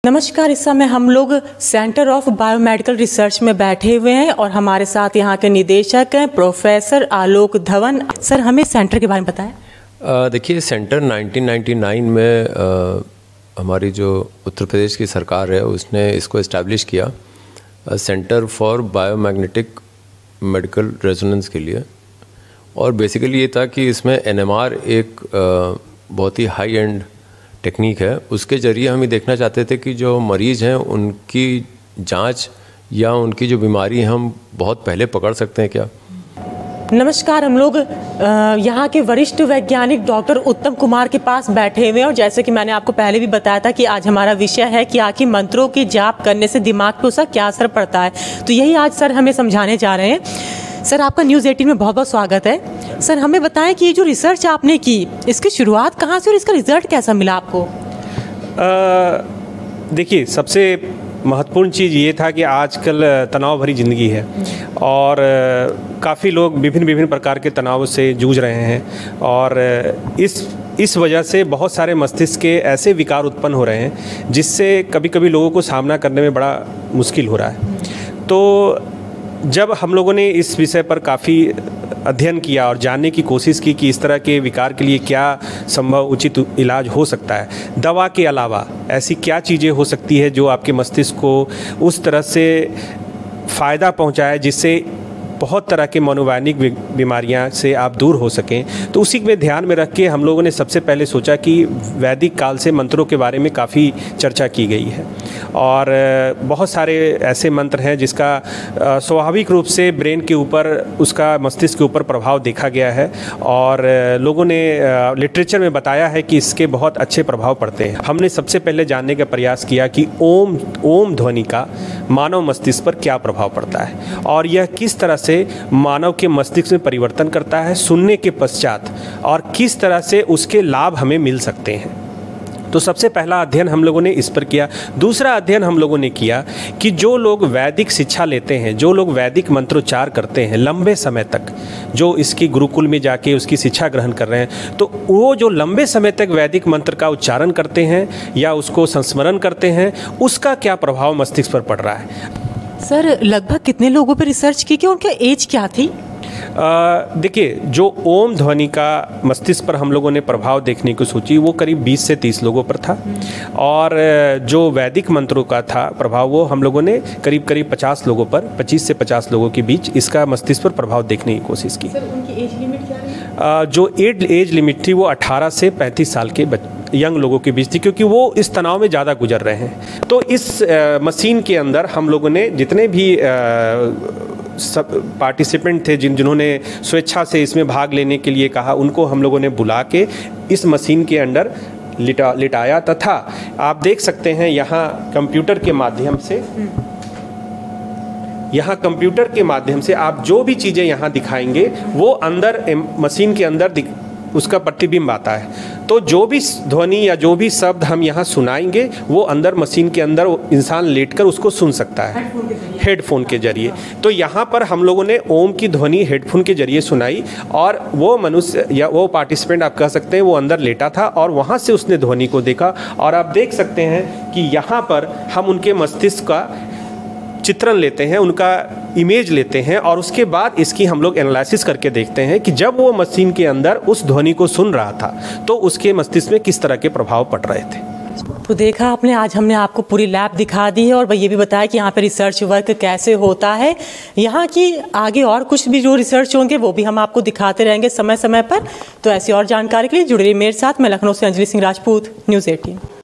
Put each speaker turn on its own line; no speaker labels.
नमस्कार। इस समय हम लोग सेंटर ऑफ बायोमेडिकल रिसर्च में बैठे हुए हैं और हमारे साथ यहाँ के निदेशक हैं प्रोफेसर आलोक धवन। सर, हमें सेंटर के बारे में बताएं।
देखिए, सेंटर 1999 में हमारी जो उत्तर प्रदेश की सरकार है उसने इसको इस्टेब्लिश किया centre for biomagnetic medical resonance के लिए। और बेसिकली ये था कि इसमें NMR एक बहुत ही हाई एंड टेक्निक है, उसके ज़रिए हम ये देखना चाहते थे कि जो मरीज़ हैं उनकी जांच या उनकी जो बीमारी है हम बहुत पहले पकड़ सकते हैं क्या।
नमस्कार। हम लोग यहाँ के वरिष्ठ वैज्ञानिक डॉक्टर उत्तम कुमार के पास बैठे हुए हैं और जैसे कि मैंने आपको पहले भी बताया था कि आज हमारा विषय है कि आखिर मंत्रों की जाप करने से दिमाग पे उसका क्या असर पड़ता है, तो यही आज सर हमें समझाने जा रहे हैं। सर, आपका न्यूज़ 18 में बहुत बहुत स्वागत है। सर, हमें बताएं कि ये जो रिसर्च आपने की इसकी शुरुआत कहाँ से और इसका रिजल्ट कैसा मिला आपको।
देखिए, सबसे महत्वपूर्ण चीज़ ये था कि आजकल तनाव भरी ज़िंदगी है और काफ़ी लोग विभिन्न प्रकार के तनाव से जूझ रहे हैं और इस वजह से बहुत सारे मस्तिष्क के ऐसे विकार उत्पन्न हो रहे हैं जिससे कभी कभी लोगों को सामना करने में बड़ा मुश्किल हो रहा है। तो जब हम लोगों ने इस विषय पर काफ़ी अध्ययन किया और जानने की कोशिश की कि इस तरह के विकार के लिए क्या संभव उचित इलाज हो सकता है, दवा के अलावा ऐसी क्या चीज़ें हो सकती है जो आपके मस्तिष्क को उस तरह से फ़ायदा पहुंचाए जिससे बहुत तरह के मनोवैज्ञानिक बीमारियां से आप दूर हो सकें। तो उसी में ध्यान में रख के हम लोगों ने सबसे पहले सोचा कि वैदिक काल से मंत्रों के बारे में काफ़ी चर्चा की गई है और बहुत सारे ऐसे मंत्र हैं जिसका स्वाभाविक रूप से ब्रेन के ऊपर, उसका मस्तिष्क के ऊपर प्रभाव देखा गया है और लोगों ने लिटरेचर में बताया है कि इसके बहुत अच्छे प्रभाव पड़ते हैं। हमने सबसे पहले जानने का प्रयास किया कि ओम ध्वनि का मानव मस्तिष्क पर क्या प्रभाव पड़ता है और यह किस तरह से मानव के मस्तिष्क में परिवर्तन करता है सुनने के पश्चात और किस तरह से उसके लाभ हमें मिल सकते हैं। तो सबसे पहला अध्ययन हम लोगों ने इस पर किया। दूसरा अध्ययन हम लोगों ने किया कि जो लोग वैदिक शिक्षा लेते हैं, जो लोग वैदिक मंत्रोच्चार करते हैं लंबे समय तक, जो इसकी गुरुकुल में जाके उसकी शिक्षा ग्रहण कर रहे हैं, तो वो जो लंबे समय तक वैदिक मंत्र का उच्चारण करते हैं या उसको संस्मरण करते हैं, उसका क्या प्रभाव मस्तिष्क पर पड़ रहा है।
सर, लगभग कितने लोगों पर रिसर्च की कि उनकी एज क्या थी।
देखिए, जो ओम ध्वनि का मस्तिष्क पर हम लोगों ने प्रभाव देखने की सोची वो करीब 20 से 30 लोगों पर था और जो वैदिक मंत्रों का था प्रभाव वो हम लोगों ने करीब 50 लोगों पर, 25 से 50 लोगों के बीच इसका मस्तिष्क पर प्रभाव देखने की कोशिश की।
सर, उनकी एज लिमिट क्या रही?
जो एज लिमिट थी वो 18 से 35 साल के यंग लोगों के बीच थी, क्योंकि वो इस तनाव में ज़्यादा गुजर रहे हैं। तो इस मशीन के अंदर हम लोगों ने जितने भी सब पार्टिसिपेंट थे जिन्होंने स्वेच्छा से इसमें भाग लेने के लिए कहा, उनको हम लोगों ने बुला के इस मशीन के अंदर लिटाया तथा आप देख सकते हैं यहाँ कंप्यूटर के माध्यम से आप जो भी चीज़ें यहाँ दिखाएंगे वो अंदर मशीन के अंदर उसका प्रतिबिंब आता है। तो जो भी ध्वनि या जो भी शब्द हम यहाँ सुनाएंगे वो अंदर मशीन के अंदर इंसान लेटकर उसको सुन सकता है हेडफोन के जरिए। तो यहाँ पर हम लोगों ने ओम की ध्वनि हेडफोन के जरिए सुनाई और वो मनुष्य या वो पार्टिसिपेंट आप कह सकते हैं वो अंदर लेटा था और वहाँ से उसने ध्वनि को देखा और आप देख सकते हैं कि यहाँ पर हम उनके मस्तिष्क का चित्रण लेते हैं, उनका इमेज लेते हैं और उसके बाद इसकी हम लोग एनालिसिस करके देखते हैं कि जब वो मशीन के अंदर उस ध्वनि को सुन रहा था तो उसके मस्तिष्क में किस तरह के प्रभाव पड़ रहे थे।
तो देखा आपने, आज हमने आपको पूरी लैब दिखा दी है और ये भी बताया कि यहाँ पे रिसर्च वर्क कैसे होता है। यहाँ की आगे और कुछ भी जो रिसर्च होंगे वो भी हम आपको दिखाते रहेंगे समय समय पर। तो ऐसी और जानकारी के लिए जुड़े रहिए मेरे साथ। मैं लखनऊ से अंजलि सिंह राजपूत, न्यूज़ 18।